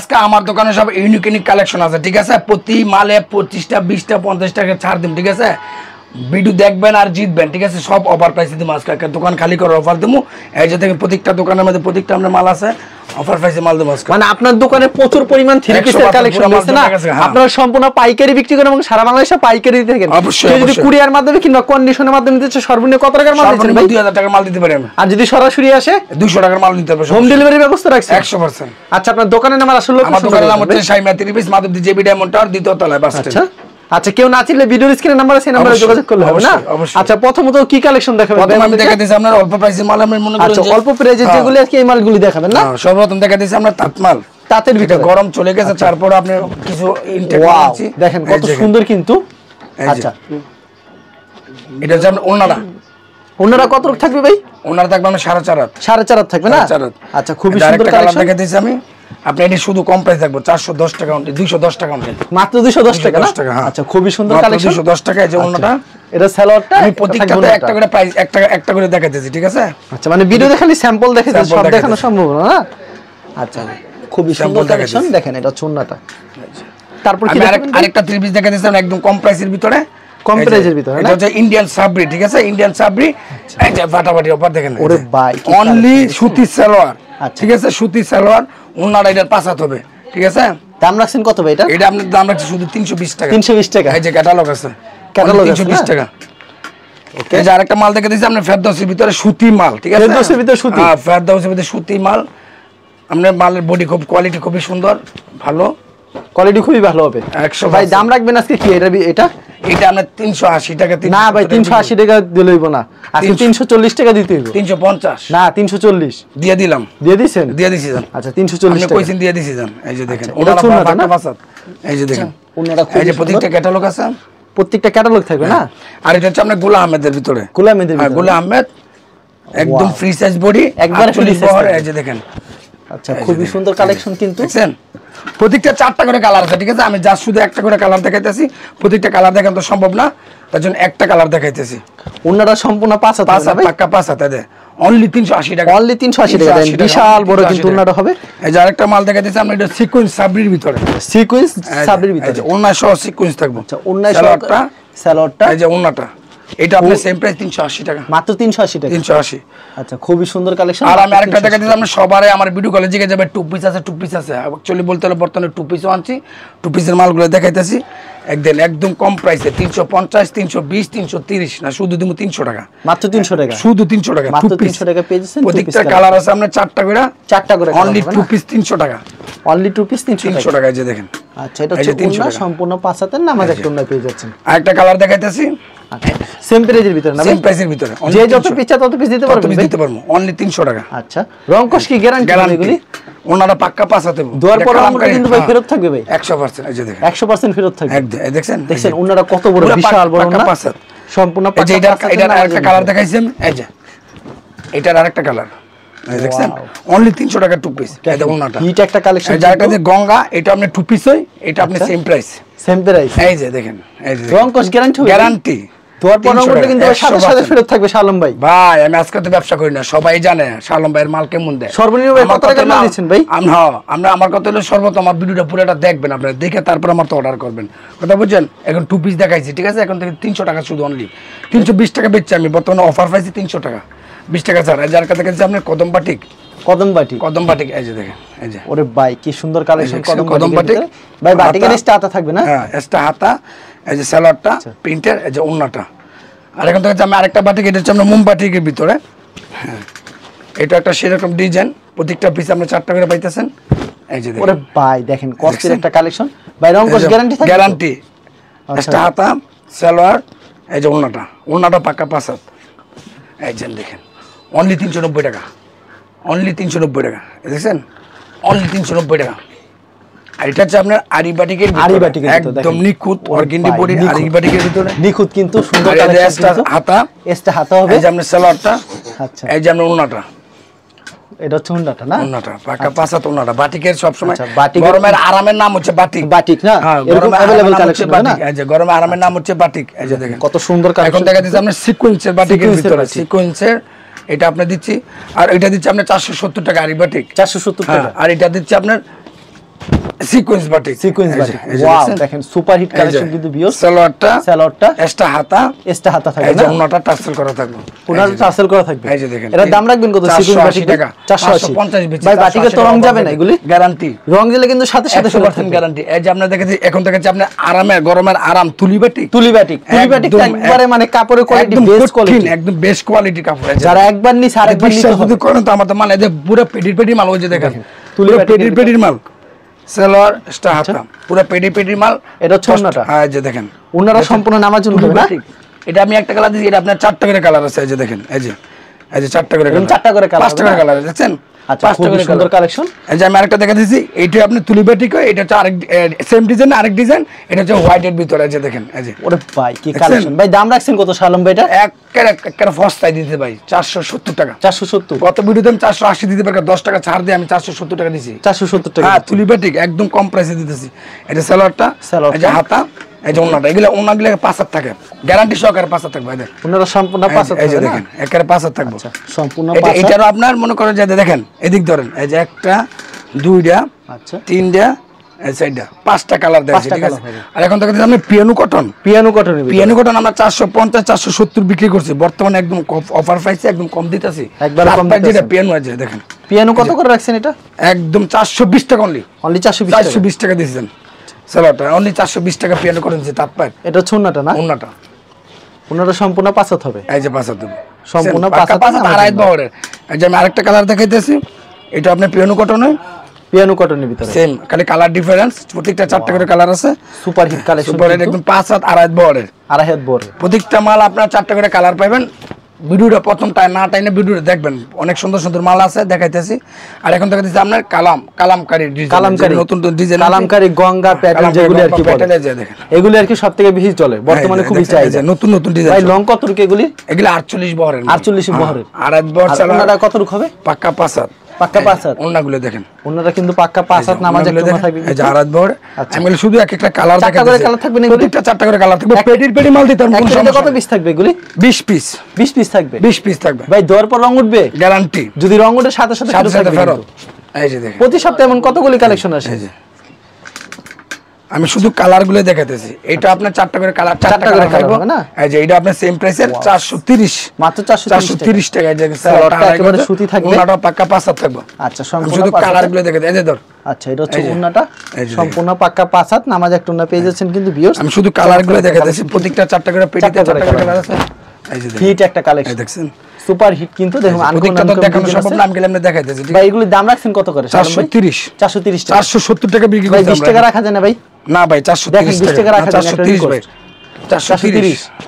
আজকে আমার দোকানে সব ইউনিক কালেকশন আছে, ঠিক আছে? প্রতি মালে 25টা 20টা 50 টাকা ছাড় দিম, ঠিক আছে? ভিডিও দেখবেন আর জিতবেন, ঠিক আছে? সব অফার প্রাইসে দিম আজকে, দোকান খালি করে অফার দেবো। এই যে দেখেন প্রত্যেকটা দোকানের মধ্যে প্রত্যেকটা আমরা মাল আছে, অফার প্রাইসে মাল দেবো আজকে। মানে আপনার দোকানে প্রচুর পরিমাণ থ্রি পিসের কালেকশন আছে না? আপনারা সম্পূর্ণ পাইকারি বিক্রি করেন এবং সারা বাংলাদেশে পাইকারি দিতে থাকেন। অবশ্যই যদি কুরিয়ার মাধ্যমে কিংবা কন্ডিশনের মাধ্যমে দিতে সর্বনিম্ন কত টাকার মাল দিচ্ছেন ভাই? 2000 টাকার মাল দিতে পারি আমি। আর যদি সরাসরি আসে 200 টাকার মাল নিতে হবে। হোম ডেলিভারি ব্যবস্থা রাখছেন 100%। আচ্ছা, আপনার দোকানের নাম আর আসলে আমার দোকানের নাম হচ্ছে Shaima three piece, Madhabdi JB diamond tower, দ্বিতীয় তলায় বাস স্ট্যান্ড। আচ্ছা, কেউ না চিনলে ভিডিওর স্ক্রিনে নাম্বার আছে, নাম্বারে যোগাযোগ করলে হবে না? আচ্ছা, প্রথমত কি কালেকশন দেখাবেন? প্রথমে আমি দেখাতেছি আপনার অল্প প্রাইসের মাল, আমি মনে করি আচ্ছা, অল্প প্রাইসের যেগুলো আজকে এই মালগুলি দেখাবেন না? সর্বপ্রথম দেখাতেছি আমরা তাঁতমাল, তাঁতের ভিতরে গরম চলে গেছে, তারপর আপনি কিছু ইনটেক আনছি, দেখেন কত সুন্দর কিন্তু। আচ্ছা, এটা হচ্ছে আপনার ওনারা। ওনারা কত থাকবে ভাই? ওনারা থাকবে আমরা 4.5 হাত। 4.5 হাত থাকবে না? আচ্ছা, খুবই সুন্দর কালেকশন দেখাতেছি আমি। আপনি এটা শুধু কম প্রাইস থাকবে 410 টাকা, 210 টাকা মাত্র 210 টাকা না? আচ্ছা, খুবই সুন্দর কালেকশন, 210 টাকা। এই যে ওনাটা, এটা সালোয়ারটা আমি প্রত্যেকটাতে একটা করে প্রাইস একটা করে দেখাতেছি, ঠিক আছে? আচ্ছা, মানে ভিডিওতে খালি স্যাম্পল দেখাতে, সব দেখানো সম্ভব না। আচ্ছা, খুবই সুন্দর কালেকশন, দেখেন এটা ওনাটা। তারপর কি আরেকটা থ্রি পিস দেখাতেছি একদম কম প্রাইসের ভিতরে, কম প্রাইসের ভিতরে, এটা হচ্ছে ইন্ডিয়ান সাবরি, ঠিক আছে? ইন্ডিয়ান সাবরি, এই যে ফাটাফাটি অফার দেখেন। ওরে ভাই, অনলি সুতি সালোয়ার, ঠিক আছে? সুতি সালোয়ার, ওনাটা এটার 5 হাত হবে, ঠিক আছে? দাম রাখছেন কত ভাই এটা? এটা আপনার দাম রাখছে শুধু 320 টাকা। 320 টাকা। এই যে ক্যাটালগ আছে, ক্যাটালগ 320 টাকা। ওকে, এই যে আরেকটা মাল দেখে দিয়েছি আপনার ফেরদৌসির ভিতরে সুতি মাল, ঠিক আছে? ফেরদৌসির ভিতরে সুতি, হ্যাঁ, ফেরদৌসির ভিতরে সুতি মাল। আপনার মালের বডি খুব কোয়ালিটি খুবই সুন্দর, ভালো কোয়ালিটি খুবই ভালো হবে। 100 ভাই দাম রাখবেন আজকে কি এটা? এটা আমরা 380 টাকা। না ভাই, 380 টাকা দিলে হইব না, আজকে 340 টাকা দিতে হইব। 350 না, 340 দিয়ে দিলাম। দিয়ে দিবেন? দিয়ে দিছি জান। আচ্ছা, 340 টাকা আপনি কইছেন দিয়ে দিছি জান। এই যে দেখেন ওনারা পাকা পাসাত, এই যে দেখেন ওনারা খুব, এই যে প্রত্যেকটা ক্যাটালগ আছে, প্রত্যেকটা ক্যাটালগ থাকবে না? আর এটা হচ্ছে আপনার গোলাম আহমেদের ভিতরে, গোলাম আহমেদের ভিতরে, গোলাম আহমেদ একদম ফ্রি সাইজ বডি, একবার ফ্রি সাইজ। এই যে দেখেন, আচ্ছা, খুবই সুন্দর কালেকশন কিন্তু। দেখছেন প্রত্যেকটা 4টা করে কালার আছে, ঠিক আছে? আমি জাস্ট শুধু একটা করে কালার দেখাইতেছি, প্রত্যেকটা কালার দেখানো তো সম্ভব না, তার জন্য একটা কালার দেখাইতেছি। ওনারা সম্পূর্ণ 5 হাত পাক্কা 5 হাত দেয়, অনলি 380 টাকা। অনলি 380 টাকা দেন, বিশাল বড় কিন্তু ওনারা হবে। এই যে আরেকটা মাল দেখাইতেছি আমরা, এটা সিকোয়েন্স সাবরির ভিতরে, সিকোয়েন্স সাবরির ভিতরে ওন্না সহ সিকোয়েন্স থাকবে। আচ্ছা, ওন্না সহ সালোয়ারটা, এই যে ওন্নাটা, এটা আপনার সেম প্রাইস 380 টাকা, মাত্র 380 টাকা। 380। আচ্ছা, খুবই সুন্দর কালেকশন। আর আমি আরেকটা দেখাচ্ছি, আমরা সবারে আমার ভিডিও কলে জিজ্ঞাসা যাবে টু পিস আছে, টু পিস আছে। অ্যাকচুয়ালি বলতে হলে বর্তমানে টু পিসও আনছি, টু পিসের মালগুলো দেখাইতেছি একদম কম প্রাইসে, 350 320 330 না, শুধু দিব 300 টাকা, মাত্র 300 টাকা, শুধু 300 টাকা, মাত্র 300 টাকা পেয়েছেন। প্রত্যেকটা কালার আছে আপনার 4টা করে, অনলি টু পিস 300 টাকা, অনলি টু পিস 300 টাকা। এই যে দেখেন, আচ্ছা, এটা হচ্ছে ওন্না সম্পূর্ণ 5 হাতের নামাজ একটা ওন্না পেয়ে যাচ্ছেন। আরেকটা কালার দেখাইতেছি, সেম প্রাইজের ভিতরে না? সেম প্রাইসের ভিতরে, যে যত পিস তত পিস দিতে পারবেন, দিতে পারবো, অনলি 300 টাকা। আচ্ছা, রংকশ কি গ্যারান্টি এগুলি? ওনারা পাক্কা 5 হাতে দুয়ার পর আমরা কিন্তু ভাই ফেরত থাকবে ভাই, 100%। এই যে দেখেন 100% ফেরত থাকবে। দেখছেন ওনারা কত বড় বিশাল বড় না, সম্পূর্ণ পাকা। এটার আরেকটা কালার দেখাইছেন, এই যে এটার আরেকটা কালার, দেখছেন অনলি 300 টাকা টু পিস। এই দেখুন ওনাটা হিট একটা কালেকশন। যেটা যে গঙ্গা, এটা আপনি টু পিস হই, এটা আপনি সেম প্রাইস, সেম প্রাইস। এই যে দেখেন, এই যে রংকশ গ্যারান্টি, গ্যারান্টি। তোর পরবর্তীতে কিন্তু সাথে সাথে ফেরত থাকবে শালম ভাই। ভাই আমি আজকে তো ব্যবসা করি না, সবাই জানে শালম ভাইয়ের মাল কেমন দেয়। সর্বনিম্ন ভাই কত টাকা মাল দিচ্ছেন ভাই? আমরা আমার কথা হলো সর্বত আমার ভিডিওটা পুরোটা দেখবেন, আপনারা দেখে তারপর আমার তো অর্ডার করবেন, কথা বুঝছেন? এখন টু পিস দেখাইছি, ঠিক আছে? এখন থেকে 300 টাকা শুধু, অনলি 320 টাকা বেচছি আমি, বর্তমানে অফার পাইছি 300 টাকা, 20 টাকা ছাড়। যার কাছে গেছে আপনার কদম বাটিক, কদম বাটিক, এই যে দেখেন, এই যে ওরে ভাই কি সুন্দর কালেকশন কদম বাটিক ভাই। বাটিকের এক্সট্রা হাতা থাকবে না? হ্যাঁ, এক্সট্রা হাতা, এই যে সালোয়ারটা প্রিন্টের, এই যে ওন্নাটা। আর এখন থেকে আমি আরেকটা বাটিক, এটা হচ্ছে আমরা মোম বাটিকের ভিতরে, হ্যাঁ এটা একটা সেরকম ডিজাইন, প্রত্যেকটা পিস আপনি 4টা করে পাইতেছেন। এই যে ওরে ভাই দেখেন কস্টের একটা কালেকশন ভাই, রংকশ গ্যারান্টি থাকবে, গ্যারান্টি। এক্সট্রা হাতা, সালোয়ার, এই যে ওন্নাটা পাক্কা 5 হাত। এই যে দেখেন অনলি 390 টাকা, অনলি 390 টাকা, দেখছেন অনলি 390 টাকা। আর এটা হচ্ছে আপনার আরি বাটিকের একদম নিখুঁত অর্গানিক বডি, আরি বাটিকের ভিতরে নিখুঁত কিন্তু সুন্দর কালেকশন। হাতা, এক্সট্রা হাতা হবে, এই যে আপনার সালোয়ারটা, আচ্ছা এই যে আপনার ওন্নাটা, এটা হচ্ছে ওন্নাটা না? ওন্নাটা পাকা 5 হাত ওন্নাটা। বাটিকের সব সময় গরমের আরামের নাম হচ্ছে বাটিক, বাটিক না? এরকম अवेलेबल কালেকশন না? এই যে গরমে আরামের নাম হচ্ছে বাটিক। এই যে দেখেন কত সুন্দর কালেকশন। এখন দেখা দিচ্ছে আপনার সিকোয়েন্সের বাটিকের ভিতরে, সিকোয়েন্সের এটা আপনি দিচ্ছি, আর এটা দিচ্ছি আপনার 470 টাকা আরি বাটিক, 470 টাকা। আর এটা দিচ্ছি আপনার সিকোয়েন্স বাটিক ওয়াও দেখেন সুপার হিট কালেকশন কিন্তু ভিউয়ার্স সালোয়ারটা এক্সট্রা হাতা থাকবে এই যে ওনাটা টাসেল করা থাকবে টাসেল করা থাকবে এই যে দেখেন এর দাম রাখবেন কত সিকোয়েন্স বাটিক টাকা 450 বেচি ভাই বাটিকে তো রং যাবে না এগুলি গ্যারান্টি রং দিলে কিন্তু সাথে সাথে 100% গ্যারান্টি এই যে আপনারা দেখেন এখন দেখাচ্ছি আপনি আরামে গরমের আরাম তুলি বাটিক একবারে মানে কাপড়ের কোয়ালিটি বেস্ট কোয়ালিটি একদম বেস্ট কোয়ালিটি কাপড় যারা একবার নিছে আরেকবার নিতে হবে যদি করেন তো আমাদের মাল এই যে পুরো পেডি মাল ওই যে দেখেন তুলি পেডির মাল সালোয়ার এক্সট্রা হাতা পুরো পেডির মাল এটা ছোটনাটা হ্যাঁ যে দেখেন ওনারা সম্পূর্ণ নামাজ হবে না এটা আমি একটা কালার দিছি এটা আপনার চারটা করে কালার আছে এই যে দেখেন এই যে চারটা করে কালার চারটা করে কালার পাঁচটা করে কালার দেখছেন আচ্ছা খুব সুন্দর কালেকশন এই যে আমি আরেকটা দেখা দিছি এইটা আপনি তুলি বাটিক এটা হচ্ছে আরেক সেম ডিজাইন আরেক ডিজাইন এটা হচ্ছে হোয়াইটের ভিতরে আছে দেখেন এই যে ওরে ভাই কি কালেকশন ভাই দাম রাখছেন কত শালম ভাই এটা একের ফস্তায় দিতে ভাই 470 টাকা 470 কত ভিডিওতে আমি 480 দিতে পারি 10 টাকা ছাড় দিয়ে আমি 470 টাকা দিছি 470 টাকা হ্যাঁ তুলি বাটিক একদম কম প্রাইসে দিতেছি এটা সালোয়ারটা এই যে হাতা এই যে ওনাটা ওনাগুলো 5 থাকে গ্যারান্টি সহকারে 5 থাকবে ভাই ওনারা সম্পূর্ণ 5 এই যে দেখেন একের 5 থাকবে সম্পূর্ণ 5 এটারও আপনার মনে করেন যে দেখেন এদিক ধরেন এই যে একটা দুইটা আচ্ছা তিনটা এই সাইডটা 5টা কালার দেখাচ্ছি ঠিক আছে আর এখন দেখেন আপনি পিয়ানো কটন আমরা 450 470 বিক্রি করছি বর্তমানে একদম অফার প্রাইসে একদম কম দিতেছি একবার কম যেটা পিয়ানো আছে দেখেন পিয়ানো কত করে রাখছেন এটা একদম 420 টাকা অনলি 420 টাকা দিয়েছেন সালোয়ারটা অনলি 420 টাকা পিয়ানো করেন যে তাপপার এটা ছোটনাটা না ওনাটা সম্পূর্ণ 5 হবে এই যে 5 হবে সম্পূর্ণ 5 আড়াইত বহরের এই যে আমি আরেকটা কালার দেখাইতেছি এটা আপনি পিয়ানো কটনের ভিতরে সেম খালি কালার ডিফারেন্স প্রত্যেকটা 4টা করে কালার আছে super hit collection super hit একদম 5 হাত আড়াইত বহরের প্রত্যেকটা মাল আপনার 4টা করে কালার পাবেন ভিডিওটা প্রথমটা না টাইনে ভিডিওটা দেখবেন অনেক সুন্দর সুন্দর মাল আছে দেখাইতেছি আর এখন দেখাইতেছি আপনার কালামকারী নতুন ডিজাইন কালামকারী গঙ্গা প্যাটার্ন যেগুলো আর কি বলে দেখেন এগুলো আর কি সবথেকে বেশি চলে বর্তমানে খুবই চাহিদা নতুন ডিজাইন ভাই লং কত রুকে এগুলো 48 বহরের 48 বহরের আড়াইত বহর চালানা কত রুক হবে পাক্কা 5 হাত ওনাগুলো দেখেন ওনারা কিন্তু পাক্কা 5 হাত নামাজ একটা থাকবে এই যে আড়াইত বহর আমি বলি শুধু এক একটা কালার দেখাই 4টা করে কালার থাকবে না প্রত্যেকটা 4টা করে কালার থাকবে পেডি মাল দিতে কোন সমস্যা কত পিস থাকবে এগুলি 20 পিস থাকবে 20 পিস থাকবে ভাই দেওয়ার পর রং উঠবে গ্যারান্টি যদি রং উঠে সাথে সাথে ফেরত এই যে দেখেন প্রতি সপ্তাহে এমন কতগুলি কালেকশন আসে আমি শুধু কালারগুলো দেখাইতেছি এটা আপনার 4টা করে কালার 4টা করে হবে না এই যে এটা আপনার সেম প্রাইসের 430 মাত্র 430 টাকা এই যে সালোয়ারটা একেবারে সুতি থাকবে ওনাটা পাক্কা 5 হাত থাকবে আচ্ছা সম্পূর্ণ শুধু কালারগুলো দেখাইতে এই যে ধর আচ্ছা এটা হচ্ছে ওন্নাটা সম্পূর্ণ পাক্কা 5 হাত নামাজ একটা ওন্না পেয়ে যাচ্ছেন কিন্তু ভিউয়ার্স আমি শুধু কালারগুলো দেখাইতেছি প্রত্যেকটা 4টা করে পেটিতে 4টা করে কালার আছে এই যে হিট একটা কালেকশন দেখছেন সুপার হিট কিন্তু দেখুন প্রত্যেকটা তো দেখানো সম্ভব না আমি গেলাম না দেখাইতেছি ভাই এগুলি দাম রাখছেন কত করে 430 টাকা 470 টাকা বিক্রি করতে আমরা 20 টাকা রাখা যায় না ভাই না ভাই 430 টাকা রাখা যায় 430 ভাই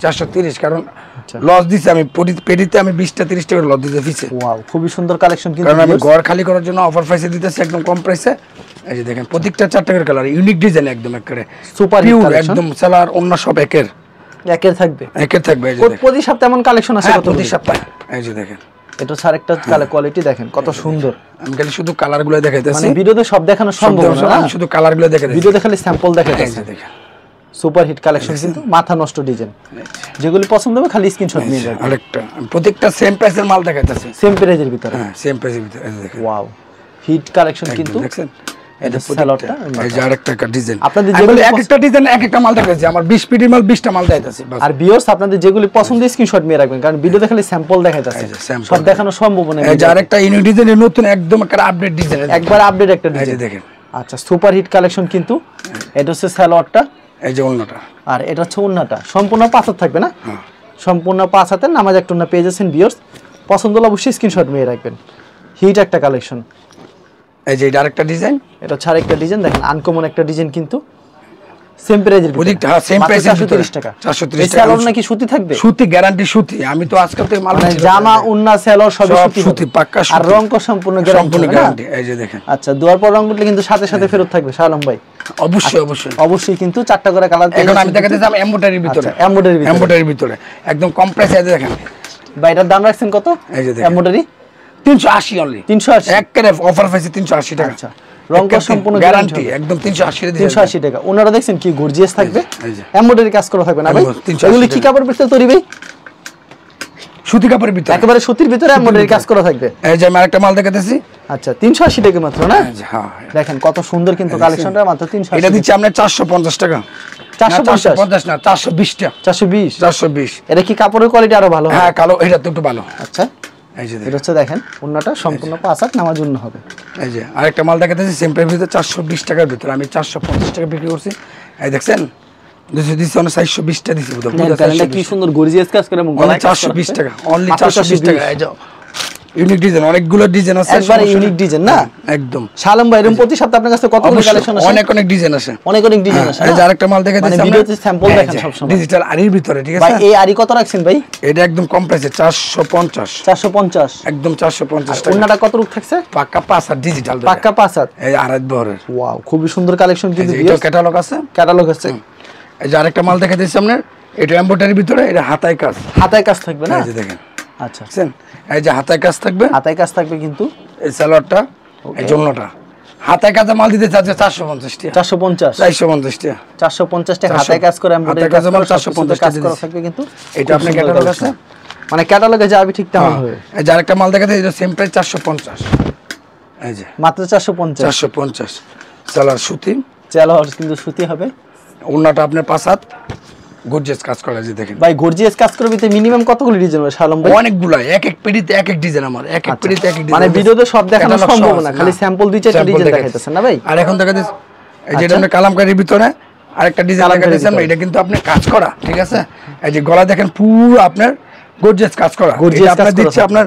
430 কারণ লস দিছি আমি পেডিতে আমি 20টা 30 টাকা লস দিতে ফিছে ওয়াও খুবই সুন্দর কালেকশন কিন্তু কারণ আমি ঘর খালি করার জন্য অফার প্রাইসে দিতেছি একদম কম প্রাইসে এই যে দেখেন প্রত্যেকটা 4টা করে কালার ইউনিক ডিজাইন একদম একবারে সুপার হিট কালেকশন একদম সালোয়ার অন্য সব একের থাকবে এই যে প্রতি সপ্তাহে এমন কালেকশন আছে কত প্রতি সপ্তাহে এই যে দেখেন এটা স্যার একটা কালার কোয়ালিটি দেখেন কত সুন্দর আমি খালি শুধু কালারগুলো দেখাইতেছি মানে ভিডিওতে সব দেখানো সম্ভব না আমি শুধু কালারগুলো দেখাইতেছি ভিডিওতে খালি স্যাম্পল দেখাইতেছি দেখেন সুপার হিট কালেকশন কিন্তু মাথা নষ্ট ডিজাইন যেগুলি পছন্দ হবে খালি স্ক্রিনশট নিয়ে যাবেন আরেকটা প্রত্যেকটা সেম প্রাইসের মাল দেখাইতেছি সেম প্রাইসের ভিতরে হ্যাঁ সেম প্রাইসের ভিতরে এই দেখেন ওয়াও হিট কালেকশন কিন্তু দেখছেন এটা সালোয়ারটা এই যে আরেকটা ডিজাইন আপনাদের যেগুলো একটা ডিজাইন একটা মাল দেখাইছি আমার 20 পিডি মাল 20টা মাল দেখাইতেছি আর ভিউয়ার্স আপনাদের যেগুলি পছন্দ স্ক্রিনশট নিয়ে রাখবেন কারণ ভিডিওতে খালি স্যাম্পল দেখাইতেছে সব দেখানো সম্ভব না এই যে আরেকটা ইউনিক ডিজাইনের নতুন একদম একটা আপডেট ডিজাইন একবার আপডেট একটা ডিজাইন দেখেন আচ্ছা সুপার হিট কালেকশন কিন্তু এটা হচ্ছে সালোয়ারটা এই যে ওন্নাটা আর এটা হচ্ছে ওন্নাটা সম্পূর্ণ 5 হাত থাকবে না সম্পূর্ণ 5 হাতের নামাজ একটা ওন্না পেয়ে যাচ্ছেন ভিউয়ার্স পছন্দ হলে অবশ্যই স্ক্রিনশট নিয়ে রাখবেন হিট একটা কালেকশন এই যে এটা আরেকটা ডিজাইন এটা ছাড়া একটা ডিজাইন দেখেন আনকমন একটা ডিজাইন কিন্তু সেম প্রাইজের প্রত্যেকটা হ্যাঁ সেম প্রাইসে 430 টাকা 430 টাকা সেলর নাকি সুতি থাকবে সুতি গ্যারান্টি সুতি আমি তো আজকাল থেকে মাল মানে জামা উন্না সেলর সব সুতি পাক্কা আর রং কো সম্পূর্ণ গ্যারান্টি এই যে দেখেন আচ্ছা দুয়ার পর রং উঠলে কিন্তু সাথে সাথে ফেরত থাকবে শালম ভাই অবশ্যই কিন্তু 4টা করে কালার এখন আমি দেখাতে যাব এমব্রয়ডারির ভিতরে এমব্রয়ডারির ভিতরে একদম কম প্রাইসে দেখেন ভাই এটার দাম রাখছেন কত এই যে দেখেন এমব্রয়ডারি 380 অনলি 380 এক করে অফার পাইছে 380 টাকা আচ্ছা রংকো সম্পূর্ণ গ্যারান্টি একদম 380 টাকা ওনারা দেখছেন কি গর্জিয়াস থাকবে এমব্রয়ডারি কাজ করা থাকবে না ভাই এগুলি কি কাপড় পিছতে তৈরি ভাই সুতি কাপড়ের ভিতরে, একেবারে সুতির ভিতরে এমব্রয়ডারি কাজ করা থাকবে। এই যে আমি আরেকটা মাল দেখাতেছি। আচ্ছা 380 টাকা মাত্র না? হ্যাঁ দেখেন কত সুন্দর কিন্তু কালেকশনটা, মাত্র 380। এটা দিচ্ছি আপনার 450 টাকা। 450 না 420 টাকা। 420। 420। এটা কি কাপড়ের কোয়ালিটি আরো ভালো? হ্যাঁ কালো, এটা তো একটু ভালো। আচ্ছা এই যে এটা হচ্ছে দেখেন ওন্নাটা সম্পূর্ণ 5 হাত নামার জন্য হবে। এই যে আরেকটা মাল দেখাতেছি সিম্পলের ভিতরে 420 টাকার ভিতরে, আমি 450 টাকা বিক্রি করছি। এই দেখছেন 220 অন 420 টাকা দিছি বুঝো। এটা কি সুন্দর গর্জিয়াস কাজ করে এবং গলায় 420 টাকা, অনলি 420 টাকা। এই যে ইউনিক ডিজাইন, অনেকগুলো ডিজাইন আছে, একবারে ইউনিক ডিজাইন না? একদম। শালম ভাই এরকম প্রতি সপ্তাহে আপনার কাছে কতগুলো কালেকশন আছে? অনেক ডিজাইন আছে, অনেক ডিজাইন আছে। এই যে আরেকটা মাল দেখাতেছি মানে ভিডিওতে স্যাম্পল দেখেন সব সময় ডিজিটাল আরির ভিতরে, ঠিক আছে ভাই? এই আরি কত রাখছেন ভাই? এটা একদম কম প্রাইসে 450। 450 একদম 450 টাকা। ওন্নাটা কত রূপ থাকছে? পাক্কা 5 আর ডিজিটাল পাক্কা 5 হাত। এই আড়াই বহরের। ওয়াও খুবই সুন্দর কালেকশন কিন্তু এটা ক্যাটালগ আছে, ক্যাটালগ আছে। এই যে আরেকটা মাল দেখাতেছি আপনার, এটা এমব্রয়ডারির ভিতরে, এটা হাতায় কাজ। হাতায় কাজ থাকবে না? এই যে দেখেন। আচ্ছা বুঝছেন? এই যে হাতায় কাজ থাকবে, হাতায় কাজ থাকবে কিন্তু এই সালোয়ারটা, এই জন্যটা হাতায় কাজে মাল দিতে চাচ্ছে 450 টাকা। 450 450 টাকা। 450 টাকা হাতায় কাজ করে এমব্রয়ডারি কাজ করে 450 কাজ করা থাকবে কিন্তু এটা আপনার ক্যাটালগ আছে, মানে ক্যাটালগে যাবে ঠিক তেমন হবে। এই যে আরেকটা মাল দেখাতে, এটা সেম প্রাইস 450। এই যে মাত্র 450। 450 সালোয়ার সুতি, চলো কিন্তু সুতি হবে। ওন্নাটা আপনার 5 হাত গর্জিয়াস কাজ করা, যে দেখেন ভাই গর্জিয়াস কাজ করবে তো মিনিমাম কতগুলো ডিজাইন হবে শালম ভাই? অনেকগুলা, এক এক পেডিতে এক এক ডিজাইন, আমার এক এক পেডিতে এক এক ডিজাইন। মানে ভিডিওতে সব দেখানো সম্ভব না, খালি স্যাম্পল দুই চারটা ডিজাইন দেখাইতেছেন না ভাই? আর এখন দেখাতেছি এই যে আমরা কালামকারীর ভিতরে আরেকটা ডিজাইন দেখাতেছি আমরা, এটা কিন্তু আপনি কাজ করা, ঠিক আছে? এই যে গলা দেখেন পুরো আপনার গর্জিয়াস কাজ করা। এটা আপনার দিচ্ছে আপনার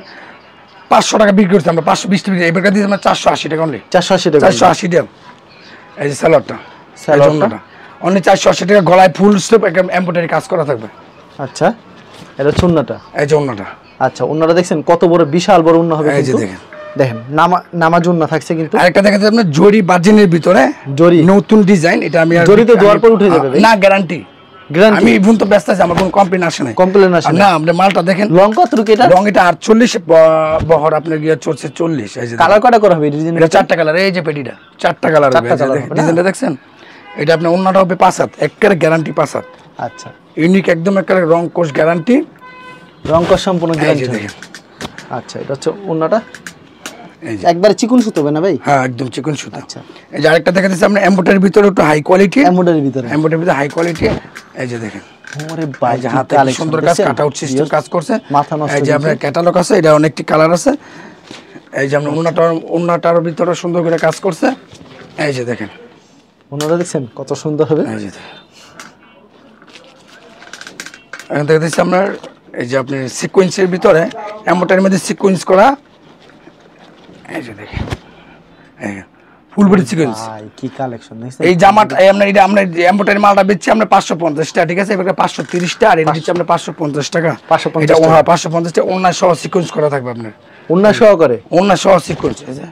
500 টাকা বিক্রি করতে, আমরা 520 টাকা, এবার দিচ্ছি আমরা 480 টাকা অনলি। 480 টাকা। 480 টাকা। এই যে সালোয়ারটা, সালোয়ারটা অনলি 480 টাকা, গলায় ফুল স্টেপ এমব্রয়ডারি কাজ করা থাকবে। আচ্ছা এটা চুন্নাটা, এই যে ওন্নাটা। আচ্ছা ওন্নাটা দেখছেন কত বড়, বিশাল বড় ওন্না হবে এই যে কিন্তু দেখেন, দেখেন নামাজ ওন্না থাকছে কিন্তু। আরেকটা দেখাতে আপনার জরি বার্জিনের ভিতরে, জরি নতুন ডিজাইন, এটা আমি জরি তো দেওয়ার পর উঠে যাবে ভাই? না গ্যারান্টি, আমি ইভুন তো ব্যস্ত আছি, আমার কোনো কমপ্লেন আসে না। কমপ্লেন আসে না, আপনি মালটা দেখেন লং কত রুকে এটা? লং এটা 48 বহর, আপনার গিয়ে চলছে 40। এই যে কালার কয়টা করা হবে ডিজাইন? এটা 4টা কালার, এই যে পেটিটা 4টা কালার হবে। ডিজাইনটা দেখছেন? এটা আপনার ওন্নাটা হবে 5 হাত, একেবারে গ্যারান্টি 5 হাত। আচ্ছা ইউনিক একদম, একেবারে রং কোশ গ্যারান্টি, রং কোশ সম্পূর্ণ গ্যারান্টি। দেখেন আচ্ছা এটা হচ্ছে ওন্নাটা, এই যে একবারে চিকন সুতো হবে না ভাই? হ্যাঁ একদম চিকন সুতা। আচ্ছা এই যে আরেকটা দেখাতেছি আপনার এমব্রয়ডারির ভিতরে, একটু হাই কোয়ালিটি, এমব্রয়ডারির ভিতরে, এমব্রয়ডারির ভিতরে হাই কোয়ালিটি। এই যে দেখেন, ওরে ভাই যে হাতে কি সুন্দর কাজ, কাট আউট সিস্টেম কাজ করছে, মাথা নষ্ট। এই যে আপনার ক্যাটালগ আছে, এটা অনেকটি কালার আছে। এই যে আমরা ওন্নাটার ভিতরে সুন্দর করে কাজ করছে। এই যে দেখেন, ওন্নাটা দেখছেন কত সুন্দর হবে। এই যে এখন দেখতেছি আপনার, এই যে আপনার সিকোয়েন্সের ভিতরে এমব্রয়ডারির মধ্যে সিকোয়েন্স করা। এই যে দেখেন, এই ফুল বডি সিকোয়েন্স। ভাই কি কালেকশন দেখছেন? এই জামাটা আমরা এটা আমরা এমব্রয়ডারি মালটা বেচছি আমরা 550 টাকা, ঠিক আছে? এবার 530 টাকা, আর এটা দিচ্ছি আমরা 550 টাকা। 550 এটা 550 টাকা, ওন্না সহ সিকোয়েন্স করা থাকবে আপনার, ওন্না সহ করে, ওন্না সহ সিকোয়েন্স। এই যে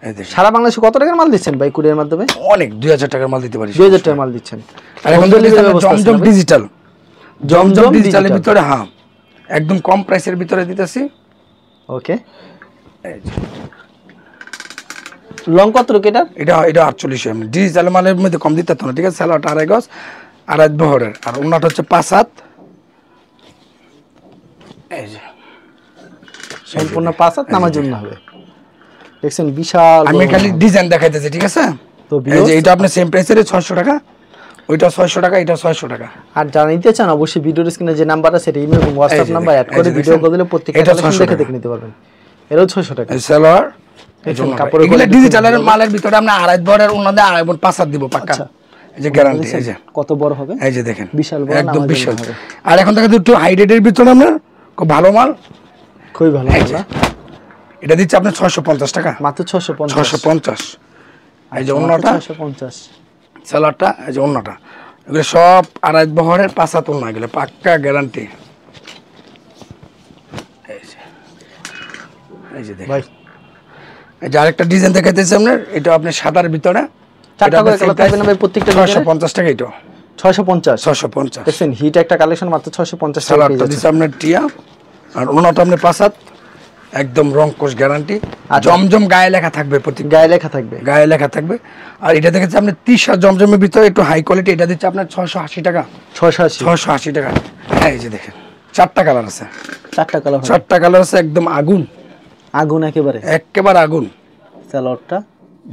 এই দেখেন, সারা বাংলাদেশে কত টাকার মাল দিচ্ছেন ভাই কুরিয়ার মাধ্যমে? অনেক 2000 টাকার মাল দিতে পারি। 2000 টাকার মাল দিচ্ছেন। আর এখন জমজম ডিজিটাল, জমজম ডিজিটালের ভিতরে, হ্যাঁ একদম কম প্রাইসের ভিতরে দিতেছি। ওকে লং কত রুকে এটা? এটা 48 এমনি ডিজিটাল মালের মধ্যে কম দিতে না, ঠিক আছে? সালোয়ারটা 2.5 গজ, 2.5 বহরের, আর ওন্নাটা হচ্ছে 5 হাত। এই যে সম্পূর্ণ 5 হাত নামার জন্য হবে, দেখছেন বিশাল। আমি খালি ডিজাইন দেখাইতেছি, ঠিক আছে? তো এই যে এটা আপনার সেম প্রাইসের 600 টাকা, ওইটা 600 টাকা, এটা 600 টাকা। আর যারা নিতে চান অবশ্যই ভিডিওর স্ক্রিনে যে নাম্বার আছে সেটা ইমেল এবং হোয়াটসঅ্যাপ নাম্বার অ্যাড করে ভিডিও কল দিলে প্রত্যেকটা কালেকশন দেখে নিতে পারবেন। এরও 600 টাকা। এই সালোয়ার, এই দেখুন জন্য কাপড়ের এগুলা ডিজিটালের মালের ভিতরে আমরা 2.5 বহরের ওন্নাতে 2.5 5 হাত দিব পাক্কা। এই যে গ্যারান্টি, এই যে কত বড় হবে, এই যে দেখেন বিশাল বড়, একদম নামাজ বিশাল। হবে। আর এখন থেকে একটু হাই রেটের ভিতরে আমরা খুব ভালো মাল, খুবই ভালো মাল। এটা দিচ্ছে আপনার 650 টাকা, মাত্র 650। 650। এই যে ওন্নাটা 650, সালোয়ারটা, এই যে ওন্নাটা, এগুলো সব 2.5 বহরের 5 হাত ওন্না, এগুলো পাক্কা গ্যারান্টি। এই যে দেখেন ভাই এই যে আরেকটা ডিজাইন দেখাইতেছি আপনার, এটা আপনার সাদার ভিতরে, চারটা করে কালার থাকবে না ভাই প্রত্যেকটা? 650 টাকা, এটা 650। 650 দেখছেন হিট একটা কালেকশন মাত্র 650 টাকা। সালোয়ারটা দিচ্ছে আপনার টিয়া, আর ওন্নাটা আপনার 5 হাত, একদম রং কোশ গ্যারান্টি। জমজম গায়ে লেখা থাকবে, প্রতি গায়ে লেখা থাকবে, গায়ে লেখা থাকবে। আর এটা দেখেছি আপনি 30 আর জমজমের ভিতরে একটু হাই কোয়ালিটি, এটা দিচ্ছে আপনার 680 টাকা, 680। 680 টাকা। এই যে দেখেন 4টা কালার আছে, 4টা কালার, 4টা কালার আছে, একদম আগুন আগুন একেবারে আগুন। সালোয়ারটা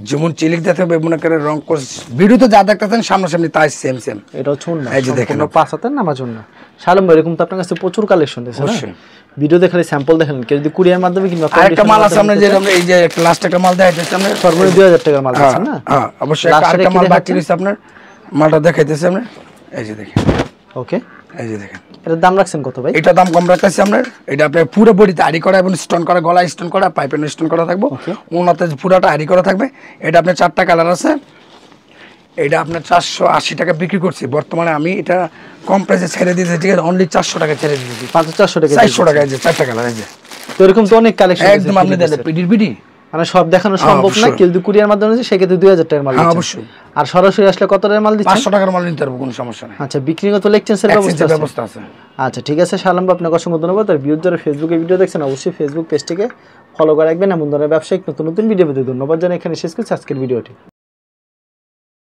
যেমন চিলিক দিতে হবে মনে করে রং কোর্স, ভিডিওতে যা দেখতেছেন সামনাসামনি তাই সেম। এটা হচ্ছে ওন্না, এই যে দেখেন সম্পূর্ণ 5 হাতের নামাজ ওন্না। শালম ভাই এরকম তো আপনার কাছে প্রচুর কালেকশন আছে না? অবশ্যই। ভিডিও দেখলে স্যাম্পল দেখেন, কেউ যদি কুরিয়ার মাধ্যমে কিংবা আরেকটা মাল আছে আমরা, যে আমরা এই যে লাস্ট একটা মাল দেখাইতেছি আমরা, সর্বনিম্ন 2000 টাকার মাল আছে না? হ্যাঁ অবশ্যই। আরেকটা মাল বাকি রয়েছে আপনার, মালটা দেখাইতেছি আমরা, এই যে দেখেন। ওকে, এই যে দেখেন, এটার দাম রাখছেন কত ভাই? এটা দাম কম রাখতেছি আপনার। এটা আপনার পুরো বডিতে আড়ি করা এবং স্টোন করা, গলা স্টোন করা, পাইপের স্টোন করা থাকবে, ওনাতে পুরোটা আড়ি করা থাকবে। এটা আপনার 4টা কালার আছে। এটা আপনার 480 টাকা বিক্রি করছি, বর্তমানে আমি এটা কম প্রাইসে ছেড়ে দিয়েছি, ঠিক আছে, অনলি 400 টাকা ছেড়ে দিয়েছি। 400 টাকা, 400 টাকা। এই যে 4টা কালার, এই যে তো এরকম তো অনেক কালেকশন একদম আপনি দেন পিডির পিডি, মানে সব দেখানো সম্ভব না। কেউ যদি কুরিয়ার মাধ্যমে আসে সেক্ষেত্রে 2000 টাকার মাল দিচ্ছেন। অবশ্যই। আর সরাসরি আসলে কত টাকার মাল দিচ্ছেন? 500 টাকার মাল নিতে পারবো, কোনো সমস্যা নেই। আচ্ছা, বিক্রিগত এক্সচেঞ্জের ব্যবস্থা আছে। আচ্ছা ঠিক আছে শালম ভাই, আপনাকে অসংখ্য ধন্যবাদ। আর ভিউয়ার যারা ফেসবুকে ভিডিও দেখছেন অবশ্যই ফেসবুক পেজটিকে ফলো করে রাখবেন। এমন ধরনের ব্যবসায়িক নতুন নতুন ভিডিও পেতে ধন্যবাদ জানাই। এখানে শেষ করছি আজকের ভিডিওটি।